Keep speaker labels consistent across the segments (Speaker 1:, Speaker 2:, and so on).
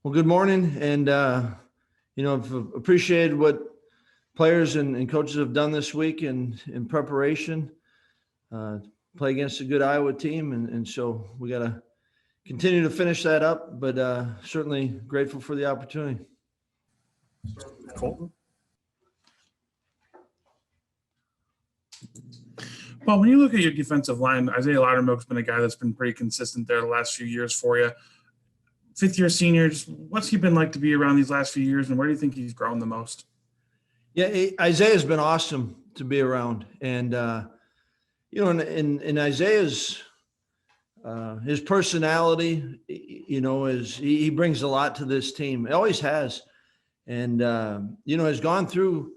Speaker 1: Well, good morning, and I've appreciated what players and coaches have done this week in preparation. Uh, Play against a good Iowa team, and so we got to continue to finish that up. But certainly grateful for the opportunity.
Speaker 2: Colton? Well, when you look at your defensive line, Isaiah Loudermilk's been a guy that's been pretty consistent there the last few years for you. Fifth-year seniors, what's he been like to be around these last few years, and where do you think he's grown the most?
Speaker 1: Yeah, Isaiah's been awesome to be around, and in Isaiah's his personality, is he brings a lot to this team. He always has, and has gone through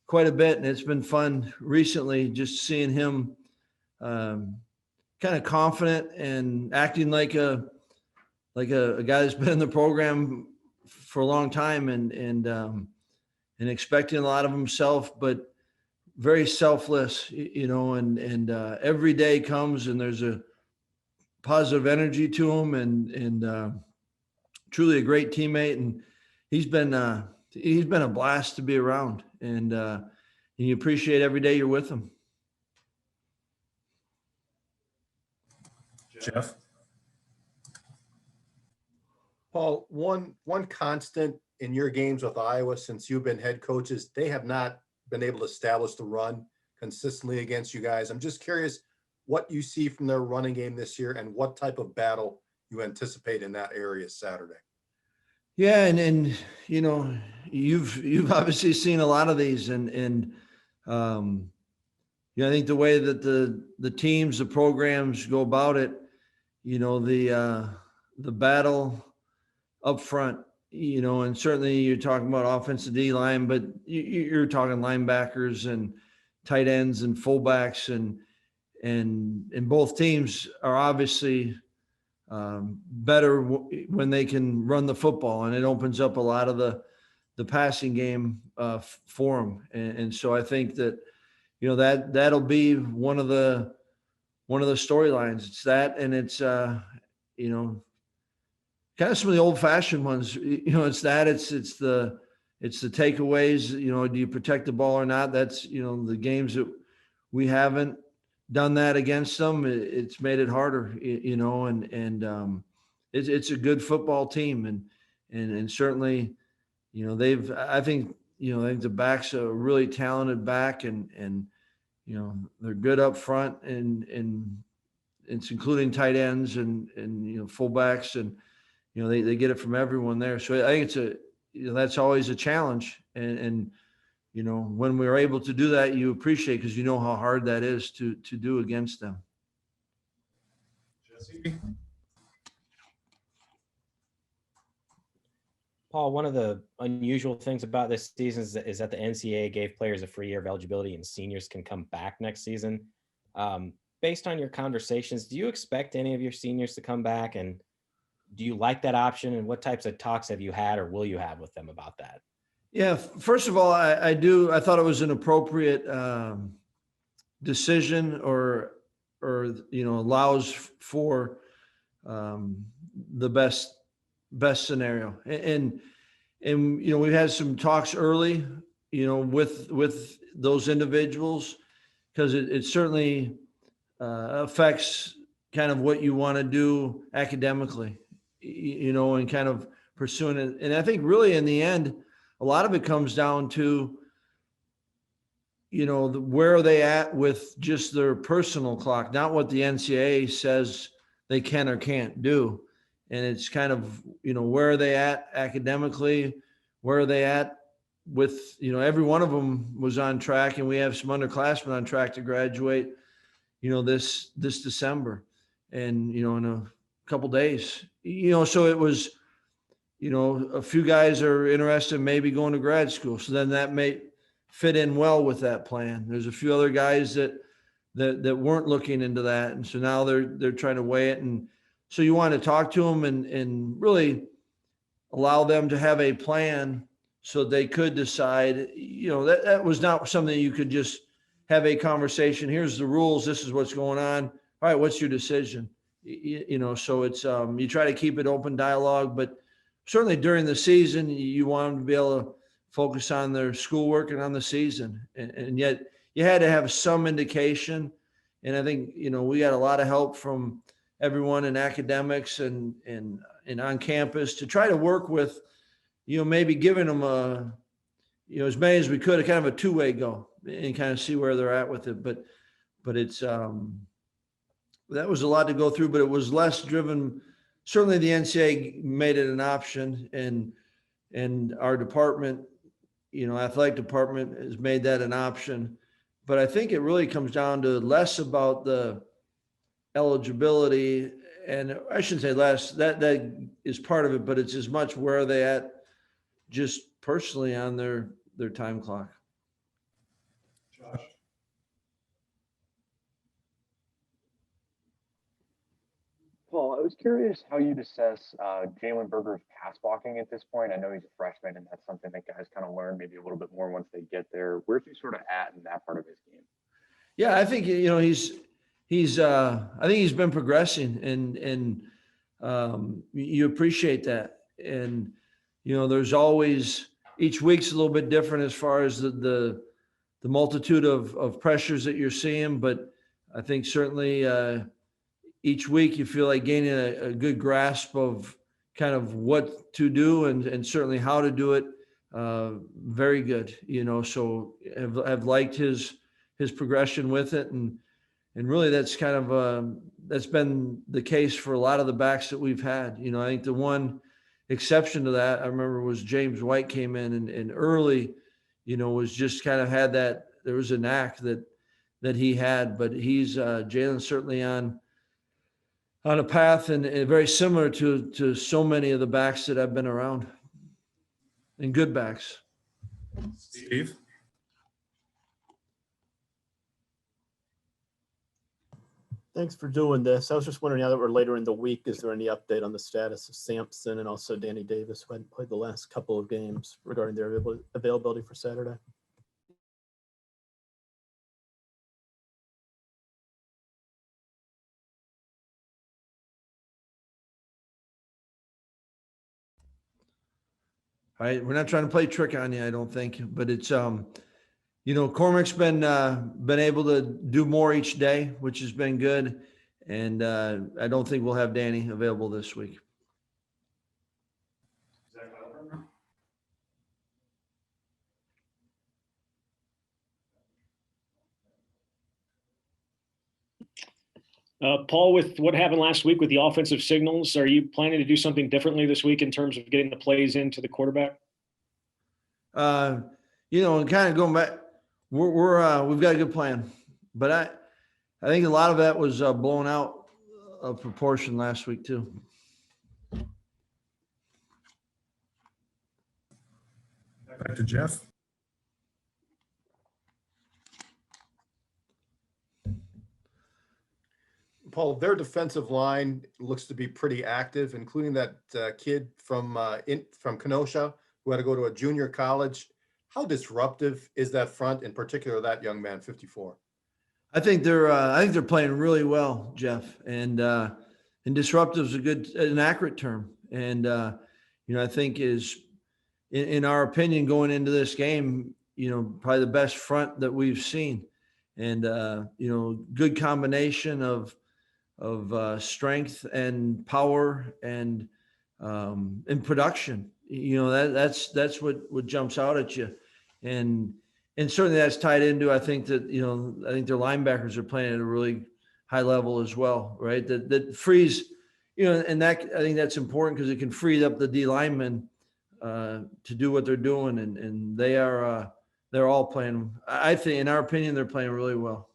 Speaker 1: quite a bit, and it's been fun recently just seeing him kind of confident and acting like a guy that's been in the program for a long time and expecting a lot of himself, but very selfless, and every day comes and there's a positive energy to him and truly a great teammate. And he's been a blast to be around, and you appreciate every day you're with him.
Speaker 2: Jeff?
Speaker 3: Paul, one constant in your games with Iowa since you've been head coaches, they have not been able to establish the run consistently against you guys. I'm just curious what you see from their running game this year and what type of battle you anticipate in that area Saturday.
Speaker 1: Yeah, and you've obviously seen a lot of these, and I think the way that the teams, the programs go about it, the battle up front, and certainly you're talking about offensive D line, but you're talking linebackers and tight ends and fullbacks, and both teams are obviously better when they can run the football, and it opens up a lot of the passing game for them. And so I think that, that'll be one of the storylines. It's that, and it's, kind of some of the old fashioned ones, it's that, it's the takeaways, do you protect the ball or not? That's, the games that we haven't done that against them. It's made it harder, and it's a good football team. And certainly, I think the back's a really talented back, and they're good up front, and it's including tight ends and fullbacks, and they get it from everyone there. So I think that's always a challenge, and when we're able to do that, you appreciate, because you know how hard that is to do against them.
Speaker 2: Jesse?
Speaker 4: Paul, one of the unusual things about this season is that the NCAA gave players a free year of eligibility and seniors can come back next season. Based on your conversations, do you expect any of your seniors to come back, and do you like that option, and what types of talks have you had or will you have with them about that?
Speaker 1: Yeah, first of all, I thought it was an appropriate decision, or allows for the best scenario. And we've had some talks early, with those individuals, because it certainly affects kind of what you want to do academically, and kind of pursuing it. And I think really in the end, a lot of it comes down to, where are they at with just their personal clock, not what the NCAA says they can or can't do. And it's kind of, where are they at academically? Where are they at with, every one of them was on track, and we have some underclassmen on track to graduate, this December, and, in a couple days, so it was, a few guys are interested in maybe going to grad school. So then that may fit in well with that plan. There's a few other guys that weren't looking into that. And so now they're trying to weigh it. And so you want to talk to them and really allow them to have a plan so they could decide, that was not something you could just have a conversation. Here's the rules. This is what's going on. All right, what's your decision? So it's, you try to keep it open dialogue, but certainly during the season, you want them to be able to focus on their schoolwork and on the season. And yet you had to have some indication. And I think, we got a lot of help from everyone in academics and on campus to try to work with, maybe giving them as many as we could, a kind of a two-way go and kind of see where they're at with it. But it's, that was a lot to go through, but it was less driven. Certainly the NCAA made it an option, and our department, athletic department has made that an option. But I think it really comes down to less about the eligibility, and I shouldn't say less, that is part of it, but it's as much where are they at just personally on their time clock.
Speaker 5: Paul, I was curious how you'd assess Jalen Berger's pass blocking at this point. I know he's a freshman, and that's something that guys kind of learn maybe a little bit more once they get there. Where's he sort of at in that part of his game?
Speaker 1: Yeah, I think I think he's been progressing, and you appreciate that. And there's always, each week's a little bit different as far as the multitude of pressures that you're seeing, but I think certainly each week you feel like gaining a good grasp of kind of what to do and certainly how to do it. Very good, so have liked his progression with it. And really that's kind of, that's been the case for a lot of the backs that we've had. I think the one exception to that, I remember, was James White came in and early, was just kind of had that, there was a knack that he had, but he's Jalen's certainly on a path and very similar to so many of the backs that I've been around, and good backs.
Speaker 2: Steve?
Speaker 6: Thanks for doing this. I was just wondering, now that we're later in the week, is there any update on the status of Sampson and also Danny Davis, who hadn't played the last couple of games, regarding their availability for Saturday?
Speaker 1: All right, we're not trying to play trick on you, I don't think, but it's Cormac's been able to do more each day, which has been good, and I don't think we'll have Danny available this week.
Speaker 7: Paul, with what happened last week with the offensive signals, are you planning to do something differently this week in terms of getting the plays into the quarterback?
Speaker 1: And kind of going back, we've got a good plan, but I think a lot of that was blown out of proportion last week too.
Speaker 2: Back to Jeff.
Speaker 3: Paul, their defensive line looks to be pretty active, including that kid from Kenosha who had to go to a junior college. How disruptive is that front, in particular that young man, 54?
Speaker 1: I think they're playing really well, Jeff, and disruptive is an accurate term. And I think is in our opinion going into this game, probably the best front that we've seen, and good combination of strength and power and production. That's what jumps out at you, and certainly that's tied into, I think their linebackers are playing at a really high level as well, right? That frees, and that, I think that's important because it can free up the D linemen to do what they're doing, and they're all playing. I think, in our opinion, they're playing really well.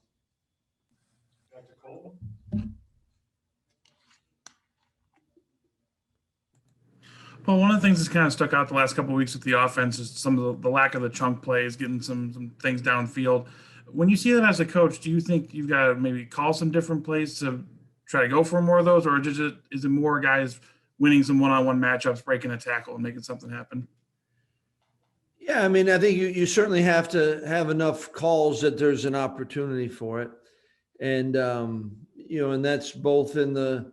Speaker 2: Well, one of the things that's kind of stuck out the last couple of weeks with the offense is some of the lack of the chunk plays, getting some things downfield. When you see that as a coach, do you think you've got to maybe call some different plays to try to go for more of those, or is it more guys winning some one-on-one matchups, breaking a tackle, and making something happen?
Speaker 1: Yeah, I mean, I think you certainly have to have enough calls that there's an opportunity for it, and and that's both in the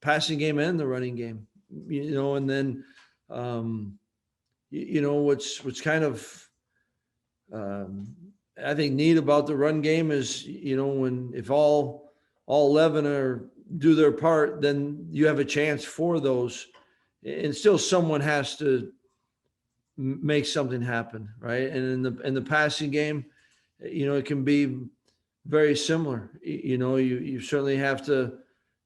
Speaker 1: passing game and the running game. and then, what's kind of, I think neat about the run game is, if all 11 do their part, then you have a chance for those, and still someone has to make something happen, right? And in the passing game, it can be very similar. You certainly have to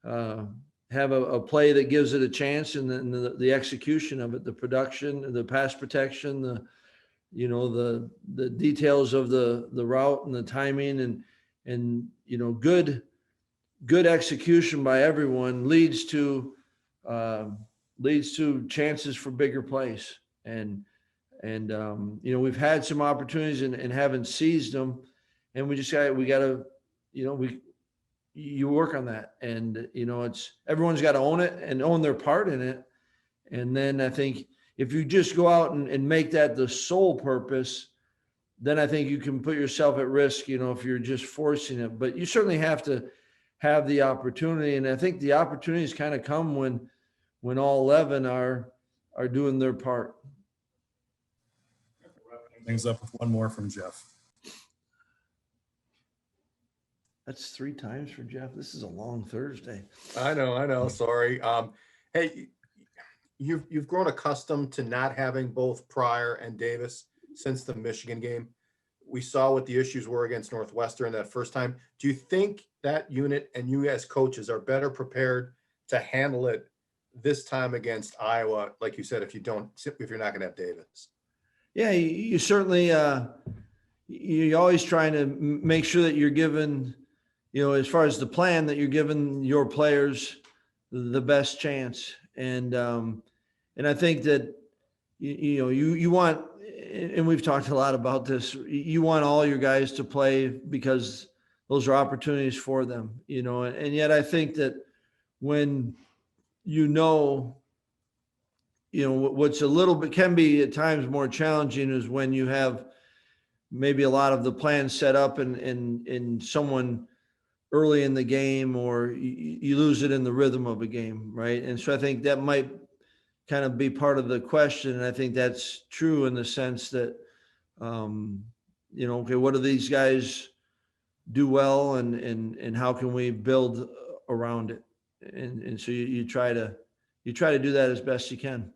Speaker 1: have a play that gives it a chance, and then the execution of it, the production, the pass protection, the details of the route and the timing, and good execution by everyone leads to chances for bigger plays. And we've had some opportunities and haven't seized them, and we got to you work on that, and it's everyone's got to own it and own their part in it. And then I think if you just go out and make that the sole purpose, then I think you can put yourself at risk, if you're just forcing it. But you certainly have to have the opportunity, and I think the opportunities kind of come when all 11 are doing their part.
Speaker 8: Things up with one more from Jeff.
Speaker 1: That's 3 times for Jeff. This is a long Thursday.
Speaker 3: I know. Sorry. Hey, you've grown accustomed to not having both Pryor and Davis since the Michigan game. We saw what the issues were against Northwestern that first time. Do you think that unit and you as coaches are better prepared to handle it this time against Iowa? Like you said, if you're not going to have Davis.
Speaker 1: Yeah, you certainly, you're always trying to make sure that you're given, as far as the plan, that you're giving your players the best chance. And I think that, you want, and we've talked a lot about this, you want all your guys to play because those are opportunities for them, and yet I think that when, what's a little bit can be at times more challenging is when you have maybe a lot of the plans set up and someone early in the game, or you lose it in the rhythm of a game, right? And so I think that might kind of be part of the question. And I think that's true in the sense that, okay, what do these guys do well, and how can we build around it? And so you try to do that as best you can.